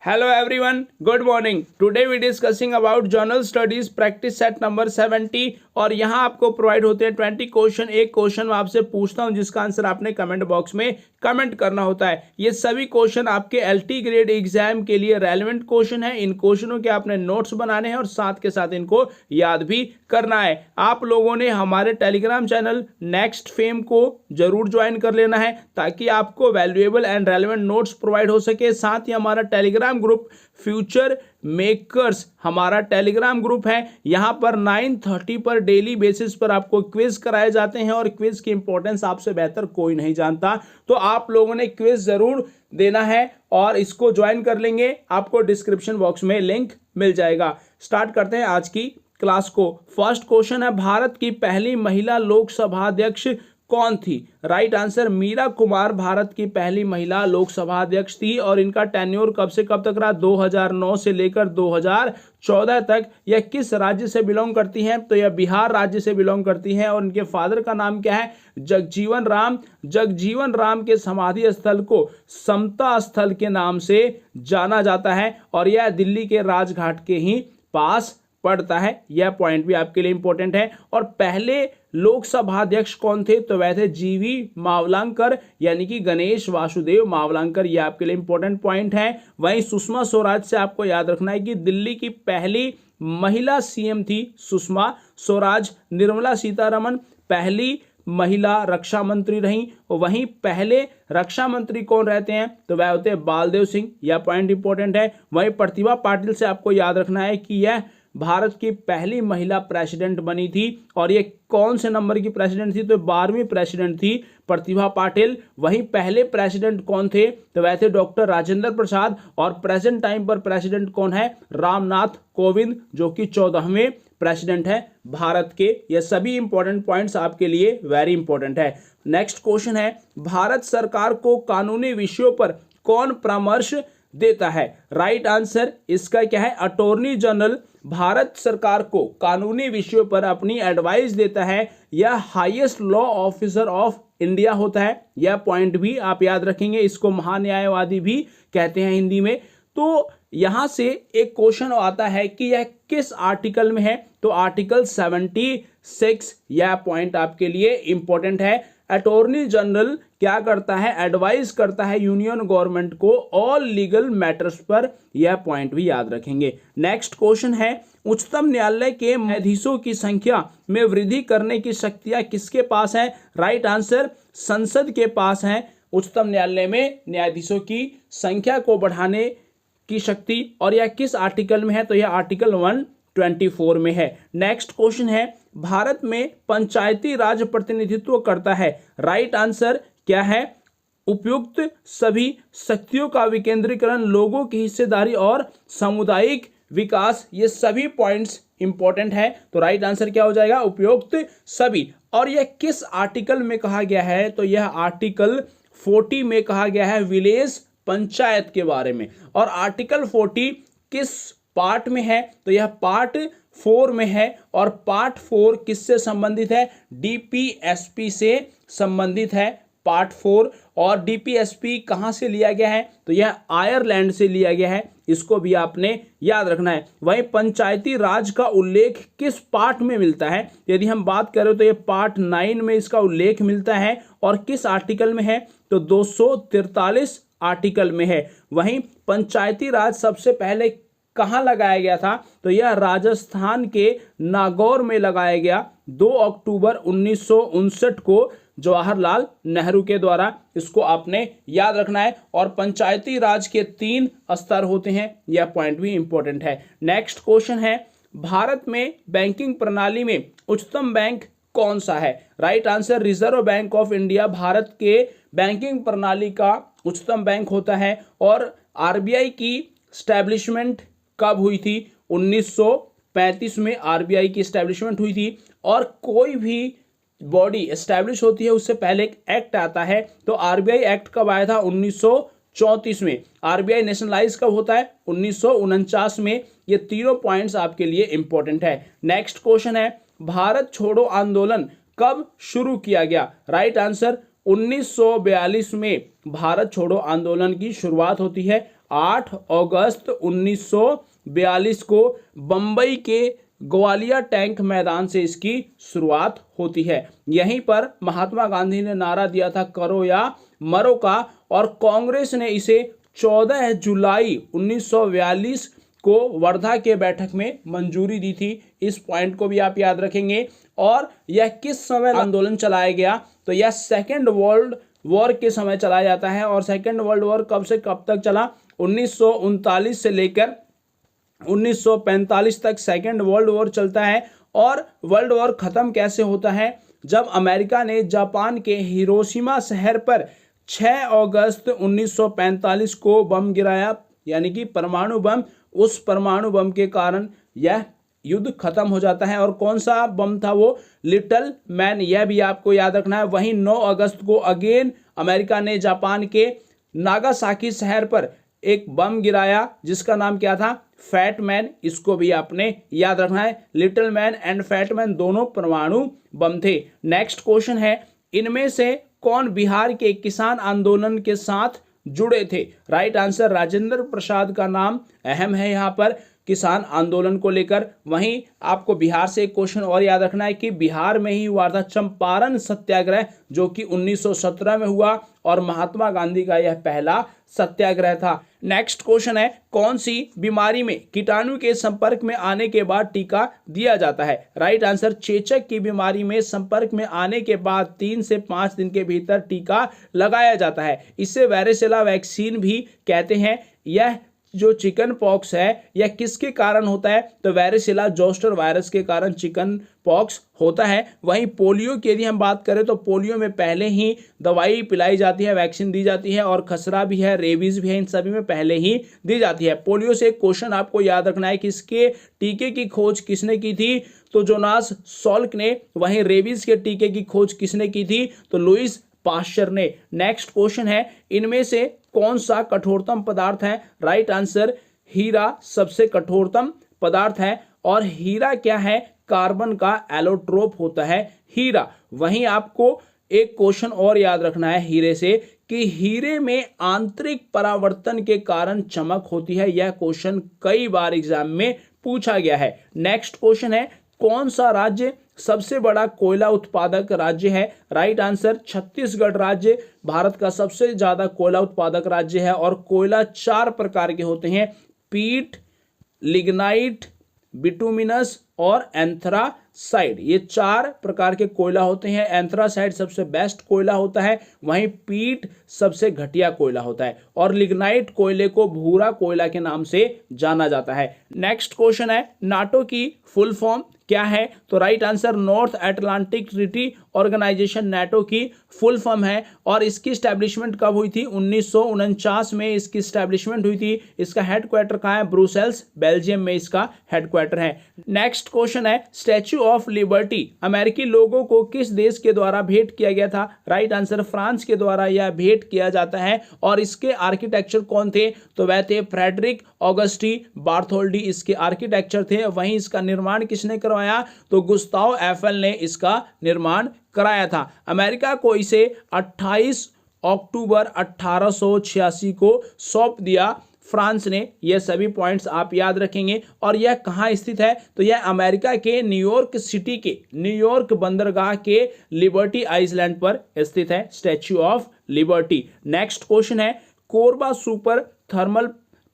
Hello everyone, good morning. Today we discussing about journal studies practice set number 70 और यहाँ आपको provide होते हैं 20 क्वेश्चन। एक क्वेश्चन मैं आपसे पूछता हूँ जिसका आंसर आपने कमेंट बॉक्स में कमेंट करना होता है। ये सभी क्वेश्चन आपके एलटी ग्रेड एग्जाम के लिए रेलेवेंट क्वेश्चन है। इन क्वेश्चनों के आपने नोट्स बनाने हैं और साथ के साथ इनको याद भी करना है। आप लोगों ने हमारे टेलीग्राम चैनल नेक्स्ट फेम को जरूर ज्वाइन कर लेना है ताकि आपको valuable and relevant notes provide हो सके। साथ ही हमारा टेलीग्राम ग्रुप फ्यूचर मेकर्स हमारा टेलीग्राम ग्रुप है। यहां पर 9:30 पर डेली बेसिस पर आपको क्विज कराए जाते हैं और क्विज की इंपॉर्टेंस आपसे बेहतर कोई नहीं जानता, तो आप लोगों ने क्विज जरूर देना है और इसको ज्वाइन कर लेंगे। आपको डिस्क्रिप्शन बॉक्स में लिंक मिल जाएगा। स्टार्ट करते हैं आज की क्लास को। फर्स्ट क्वेश्चन है, भारत की पहली महिला लोकसभा अध्यक्ष कौन थी? राइट आंसर मीरा कुमार भारत की पहली महिला लोकसभा अध्यक्ष थी और इनका टेन्योर कब से कब तक रहा? 2009 से लेकर 2014 तक। यह किस राज्य से बिलोंग करती हैं? तो यह बिहार राज्य से बिलोंग करती हैं और इनके फादर का नाम क्या है? जगजीवन राम। जगजीवन राम के समाधि स्थल को समता स्थल के नाम से जाना जाता है और यह दिल्ली के राजघाट के ही पास पड़ता है। यह पॉइंट भी आपके लिए इंपॉर्टेंट है। और पहले लोकसभा अध्यक्ष कौन थे? तो वह थे जीवी मावलांकर, यानी कि गणेश वासुदेव मावलांकर। यह आपके लिए इंपॉर्टेंट पॉइंट है। वहीं सुषमा स्वराज से आपको याद रखना है कि दिल्ली की पहली महिला सीएम थी सुषमा स्वराज। निर्मला सीतारमण पहली महिला रक्षा मंत्री रही। वहीं पहले रक्षा मंत्री कौन रहते हैं? तो वह होते हैं बालदेव सिंह। यह पॉइंट इंपॉर्टेंट है। वहीं प्रतिभा पाटिल से आपको याद रखना है कि यह भारत की पहली महिला प्रेसिडेंट बनी थी और ये कौन से नंबर की प्रेसिडेंट थी? तो 12वीं प्रेसिडेंट थी प्रतिभा पाटिल। वहीं पहले प्रेसिडेंट कौन थे? तो वह थे डॉक्टर राजेंद्र प्रसाद और प्रेजेंट टाइम पर प्रेसिडेंट कौन है? रामनाथ कोविंद, जो कि 14वें प्रेसिडेंट है भारत के। ये सभी इंपॉर्टेंट पॉइंट्स आपके लिए वेरी इंपॉर्टेंट है। नेक्स्ट क्वेश्चन है, भारत सरकार को कानूनी विषयों पर कौन परामर्श देता है? राइट आंसर इसका क्या है? अटॉर्नी जनरल भारत सरकार को कानूनी विषयों पर अपनी एडवाइस देता है। यह highest law officer of India होता है। यह पॉइंट भी आप याद रखेंगे। इसको महान्यायवादी भी कहते हैं हिंदी में। तो यहां से एक क्वेश्चन आता है कि यह किस आर्टिकल में है? तो आर्टिकल 76। यह पॉइंट आपके लिए इंपॉर्टेंट है। अटॉर्नी जनरल क्या करता है? एडवाइस करता है यूनियन गवर्नमेंट को ऑल लीगल मैटर्स पर। यह पॉइंट भी याद रखेंगे। नेक्स्ट क्वेश्चन है, उच्चतम न्यायालय के न्यायाधीशों की संख्या में वृद्धि करने की शक्तियां किसके पास है? राइट आंसर संसद के पास है। उच्चतम न्यायालय में न्यायाधीशों की संख्या को बढ़ाने की शक्ति, और यह किस आर्टिकल में है? तो यह आर्टिकल 124 में है। नेक्स्ट क्वेश्चन है, भारत में पंचायती राज प्रतिनिधित्व करता है। राइट आंसर क्या है? उपयुक्त सभी शक्तियों का विकेंद्रीकरण, लोगों की हिस्सेदारी और सामुदायिक विकास। ये सभी पॉइंट्स इंपॉर्टेंट है। तो राइट आंसर क्या हो जाएगा? उपयुक्त सभी। और यह किस आर्टिकल में कहा गया है? तो यह आर्टिकल 40 में कहा गया है विलेज पंचायत के बारे में। और आर्टिकल 40 किस पार्ट में है? तो यह पार्ट 4 में है। और पार्ट 4 किससे संबंधित है? डीपीएसपी से संबंधित है पार्ट 4। और डीपीएसपी कहां से लिया गया है? तो यह आयरलैंड से लिया गया है। इसको भी आपने याद रखना है। वहीं पंचायती राज का उल्लेख किस पार्ट में मिलता है? यदि हम बात करें तो यह पार्ट 9 में इसका उल्लेख मिलता है। और किस आर्टिकल में है? तो 243 आर्टिकल में है। वहीं पंचायती राज सबसे पहले कहां लगाया गया था? तो यह राजस्थान के नागौर में लगाया गया 2 अक्टूबर 1959 को जवाहरलाल नेहरू के द्वारा। इसको आपने याद रखना है। और पंचायती राज के 3 स्तर होते हैं। यह पॉइंट भी इंपॉर्टेंट है। नेक्स्ट क्वेश्चन है, भारत में बैंकिंग प्रणाली में उच्चतम बैंक कौन सा है? Right answer reserve bank of India Bharat के बैंकिंग प्रणाली का उच्चतम बैंक होता है। और आरबीआई की स्टैब्लिशमेंट कब हुई थी? 1935 में आरबीआई की स्टैब्लिशमेंट हुई थी। और कोई भी बॉडी एस्टैब्लिश होती है उससे पहले एक एक्ट आता है। तो आरबीआई एक्ट कब आया था? 1934 में। आरबीआई नेशनलाइज कब होता है? 1949 में। ये तीनों पॉइंट्स आपके लिए इंपॉर्टेंट है। नेक्स्ट क्वेश्चन है, भारत छोड़ो आंदोलन कब शुरू किया गया? राइट आंसर 1942 में भारत छोड़ो आंदोलन की शुरुआत होती है। 8 अगस्त 1942 को बंबई के ग्वालियर टैंक मैदान से इसकी शुरुआत होती है। यहीं पर महात्मा गांधी ने नारा दिया था करो या मरो का, और कांग्रेस ने इसे 14 जुलाई 1942 को वर्धा के बैठक में मंजूरी दी थी। इस पॉइंट को भी आप याद रखेंगे। और यह किस समय आंदोलन चलाया गया, तो यह सेकेंड वर्ल्ड वॉर के समय चलाया जाता है। और सेकेंड वर्ल्ड वॉर कब से कब तक चला, 1939 से लेकर 1945 तक सेकेंड वर्ल्ड वॉर चलता है। और वर्ल्ड वॉर खत्म कैसे होता है, जब अमेरिका ने जापान के हिरोशिमा शहर पर 6 अगस्त 1945 को बम गिराया, यानी कि परमाणु बम। उस परमाणु बम के कारण यह युद्ध खत्म हो जाता है। और कौन सा बम था वो, लिटिल मैन, यह भी आपको याद रखना है। वहीं 9 अगस्त को अगेन अमेरिका ने जापान के नागासाकी शहर पर एक बम गिराया जिसका नाम क्या था, फैट मैन। इसको भी आपने याद रखना है। Little man and fat man दोनों परमाणु बम थे। नेक्स्ट क्वेश्चन है, इनमें से कौन बिहार के किसान आंदोलन के साथ जुड़े थे। राइट आंसर राजेंद्र प्रसाद का नाम अहम है यहाँ पर किसान आंदोलन को लेकर। वहीं आपको बिहार से एक क्वेश्चन और याद रखना है कि बिहार में ही हुआ था चंपारण सत्याग्रह, जो कि 1917 में हुआ, और महात्मा गांधी का यह पहला सत्याग्रह था। नेक्स्ट क्वेश्चन है, कौन सी बीमारी में कीटाणु के संपर्क में आने के बाद टीका दिया जाता है। राइट आंसर चेचक की बीमारी में संपर्क में आने के बाद 3 से 5 दिन के भीतर टीका लगाया जाता है। इसे वैरिसेला वैक्सीन भी कहते हैं। यह जो चिकन पॉक्स है यह किसके कारण होता है, तो वैरिसेला जोस्टर वायरस के कारण चिकन पॉक्स होता है। वहीं पोलियो की यदि हम बात करें तो पोलियो में पहले ही दवाई पिलाई जाती है, वैक्सीन दी जाती है, और खसरा भी है, रेबीज भी है, इन सभी में पहले ही दी जाती है। पोलियो से एक क्वेश्चन आपको याद रखना है कि इसके टीके की खोज किसने की थी, तो जोनास सॉल्क ने। वहीं रेबीज के टीके की खोज किसने की थी, तो लुइस पाश्चर ने। नेक्स्ट क्वेश्चन है, इनमें से कौन सा कठोरतम पदार्थ है। राइट आंसर हीरा सबसे कठोरतम पदार्थ है। और हीरा क्या है, कार्बन का एलोट्रोप होता है हीरा। वहीं आपको एक क्वेश्चन और याद रखना है हीरे से कि हीरे में आंतरिक परावर्तन के कारण चमक होती है। यह क्वेश्चन कई बार एग्जाम में पूछा गया है। नेक्स्ट क्वेश्चन है, कौन सा राज्य सबसे बड़ा कोयला उत्पादक राज्य है। राइट आंसर छत्तीसगढ़ राज्य भारत का सबसे ज्यादा कोयला उत्पादक राज्य है। और कोयला 4 प्रकार के होते हैं, पीट, लिग्नाइट, बिटुमिनस और एंथ्रासाइड। ये 4 प्रकार के कोयला होते हैं। एंथ्रासाइड सबसे बेस्ट कोयला होता है, वहीं पीट सबसे घटिया कोयला होता है, और लिग्नाइट कोयले को भूरा कोयला के नाम से जाना जाता है। नेक्स्ट क्वेश्चन है, नाटो की फुल फॉर्म क्या है, तो right answer North Atlantic Treaty Organisation NATO की फुल फॉर्म है। और इसकी स्टैब्लिशमेंट कब हुई थी, 1949 में इसकी स्टैब्लिशमेंट हुई थी। इसका हेडक्वार्टर कहाँ है, ब्रुसेल्स बेल्जियम में इसका हेडक्वार्टर है। नेक्स्ट क्वेश्चन है, स्टैच्यू ऑफ लिबर्टी अमेरिकी लोगों को किस देश के द्वारा भेंट किया गया था। राइट आंसर फ्रांस के द्वारा यह भेंट किया जाता है। और इसके आर्किटेक्चर कौन थे, तो वह थे फ्रेडरिक ऑगस्टी बार्थोल्डी, इसके आर्किटेक्चर थे। वहीं इसका निर्माण किसने करवाया, तो गुस्ताव एफेल ने इसका निर्माण कराया था। अमेरिका को इसे 28 अक्टूबर 1886 को सौंप दिया फ्रांस ने। यह सभी पॉइंट्स आप याद रखेंगे। और यह कहाँ स्थित है, तो यह अमेरिका के न्यूयॉर्क सिटी के न्यूयॉर्क बंदरगाह के लिबर्टी आइलैंड पर स्थित है Statue of Liberty. Next question है, Korba super thermal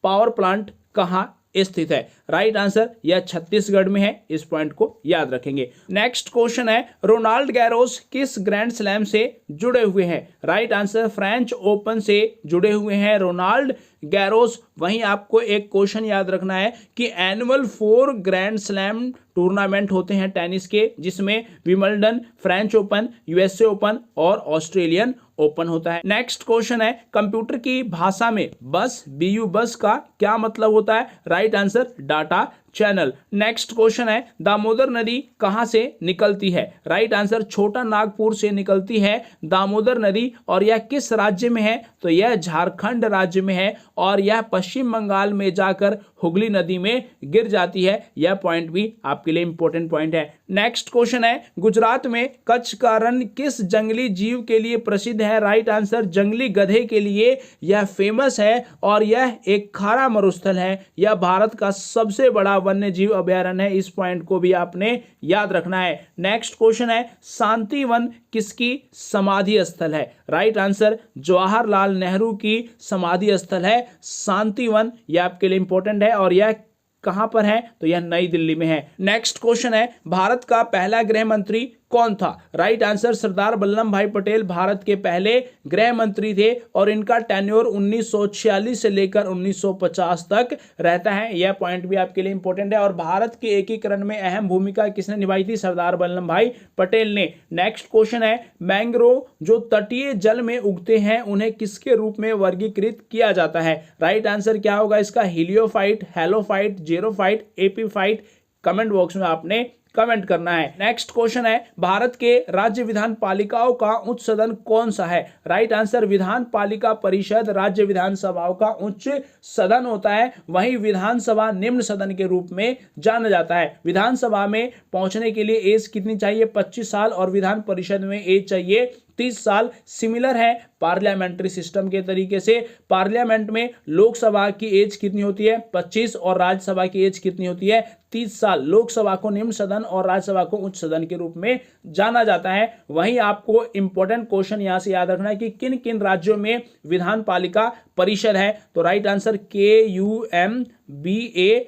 power plant कहाँ स्थित है। राइट आंसर यह छत्तीसगढ़ में है, इस पॉइंट को याद रखेंगे। नेक्स्ट क्वेश्चन है, रोनाल्ड गैरोस किस ग्रैंड स्लैम से जुड़े हुए हैं। राइट आंसर फ्रेंच ओपन से जुड़े हुए हैं रोनाल्ड गैरोस। वहीं आपको एक क्वेश्चन याद रखना है कि एनुअल 4 ग्रैंड स्लैम टूर्नामेंट होते हैं टेनिस के, जिसमें Wimbledon, French open, USA open और ऑस्ट्रेलियन ओपन होता है। नेक्स्ट क्वेश्चन है, कंप्यूटर की भाषा में बस बीयू बस का क्या मतलब होता है। Right answer data channel. Next question है, दामोदर नदी कहां से निकलती है। राइट आंसर छोटा नागपुर से निकलती है दामोदर नदी। और यह किस राज्य में है, तो यह झारखंड राज्य में है। और यह पश्चिम बंगाल में जाकर हुगली नदी में गिर जाती है। यह पॉइंट भी आपके लिए इंपॉर्टेंट पॉइंट है। नेक्स्ट क्वेश्चन है, गुजरात में कच्छ का रण किस जंगली जीव के लिए प्रसिद्ध है? राइट आंसर, जंगली गधे के लिए यह फेमस है और यह एक खारा मरुस्थल है। यह भारत का सबसे बड़ा वन्य जीव अभयारण्य है। इस पॉइंट को भी आपने याद रखना है। नेक्स्ट क्वेश्चन है, शांतिवन किसकी समाधि स्थल है? राइट आंसर, जवाहरलाल नेहरू की समाधि स्थल है शांतिवन। यह आपके लिए इंपॉर्टेंट है और यह कहां पर है? तो यह नई दिल्ली में है। नेक्स्ट क्वेश्चन है, भारत का पहला गृह मंत्री कौन था? राइट आंसर, सरदार वल्लभ भाई पटेल भारत के पहले गृह मंत्री थे और इनका टेन्योर 1946 से लेकर 1950 तक रहता है। यह पॉइंट भी आपके लिए इंपॉर्टेंट है। और भारत के एकीकरण में अहम भूमिका किसने निभाई थी? सरदार वल्लभ भाई पटेल ने। नेक्स्ट क्वेश्चन है, मैंग्रोव जो तटीय जल में उगते हैं उन्हें किसके रूप में वर्गीकृत किया जाता है? राइट आंसर क्या होगा इसका? Heliophyte, halophyte, xerophyte, epiphyte. Comment box में आपने कमेंट करना है। नेक्स्ट क्वेश्चन है, भारत के राज्य विधान पालिकाओं का उच्च सदन कौन सा है? राइट आंसर, विधान पालिका परिषद राज्य विधानसभाओं का उच्च सदन होता है। वहीं विधानसभा निम्न सदन के रूप में जाना जाता है। विधानसभा में पहुंचने के लिए एज कितनी चाहिए? 25 साल और विधान परिषद में एज चाहिए 30 साल। सिमिलर है पार्लियामेंट्री सिस्टम के तरीके से। पार्लियामेंट में लोकसभा की एज कितनी होती है? 25 और राज्यसभा की एज कितनी होती है? 30 साल। लोकसभा को निम्न सदन और राज्यसभा को उच्च सदन के रूप में जाना जाता है। वहीं आपको इंपॉर्टेंट क्वेश्चन यहां से याद रखना है कि किन किन राज्यों में विधान पालिका परिषद है। तो राइट आंसर KUMBAT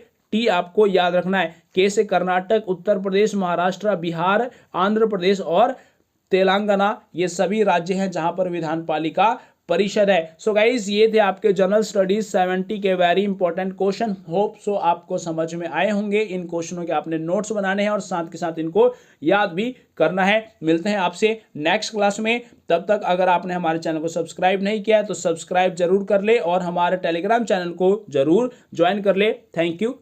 आपको याद रखना है। के से कर्नाटक, उत्तर प्रदेश, महाराष्ट्र, बिहार, आंध्र प्रदेश और तेलंगाना, ये सभी राज्य हैं जहां पर विधान पालिका परिषद है। सो गाइज, ये थे आपके जनरल स्टडीज 70 के very important question. Hope so आपको समझ में आए होंगे। इन क्वेश्चनों के आपने नोट्स बनाने हैं और साथ के साथ इनको याद भी करना है। मिलते हैं आपसे नेक्स्ट क्लास में। तब तक अगर आपने हमारे चैनल को सब्सक्राइब नहीं किया है तो सब्सक्राइब जरूर कर ले और हमारे टेलीग्राम चैनल को जरूर ज्वाइन कर ले। Thank you.